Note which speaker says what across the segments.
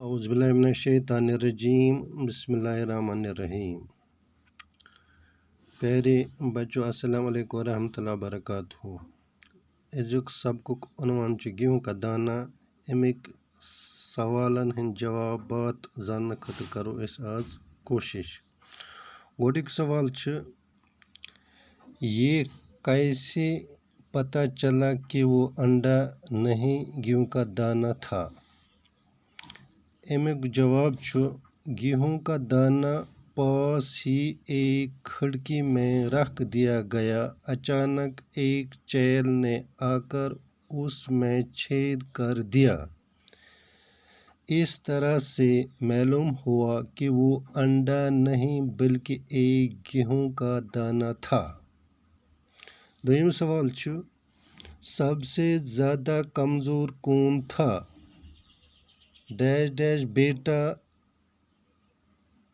Speaker 1: औज़ुबिल्लाहिमिनश्शैतानिर्रजीम बिस्मिल्लाहिर्रहमानिर्रहीम। प्यारे बच्चों, अस्सलामु अलैकुम वरहमतुल्लाहि वबरकातुहू। अजुक सबकुक उन्वान च गेहूं का दाना। अमिक सवालन हंद जवाबात जानने खतर करो आज कोशिश। गोडिक सवाल छ, ये कैसे पता चला कि वो अंडा नहीं गेहूं का दाना था? अमुक जवाब छ, गेहूं का दाना पास ही एक खिड़की में रख दिया गया। अचानक एक चैल ने आकर उसमें छेद कर दिया। इस तरह से मालूम हुआ कि वो अंडा नहीं बल्कि एक गेहूं का दाना था। दोयम सवाल छ, सबसे ज़्यादा कमज़ोर कौन था? डैश डैश बेटा,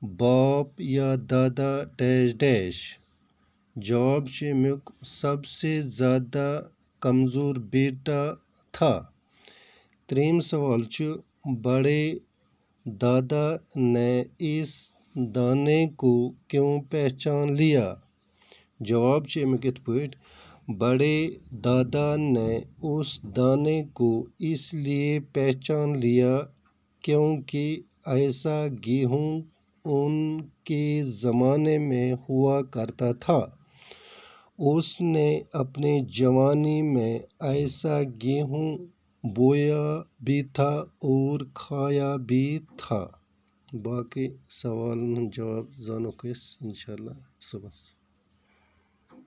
Speaker 1: बाप या दादा डैश डैश। जवाब छ अमुक सबसे ज़्यादा कमज़ोर बेटा था। त्रीम सवाल छ, बड़े दादा ने इस दाने को क्यों पहचान लिया? जवाब छ अमुक इत पठ, बड़े दादा ने उस दाने को इसलिए पहचान लिया क्योंकि ऐसा गेहूं उनके ज़माने में हुआ करता था। उसने अपने जवानी में ऐसा गेहूं बोया भी था और खाया भी था। बाकी सवाल जवाब जानो इंशाल्लाह सुबह।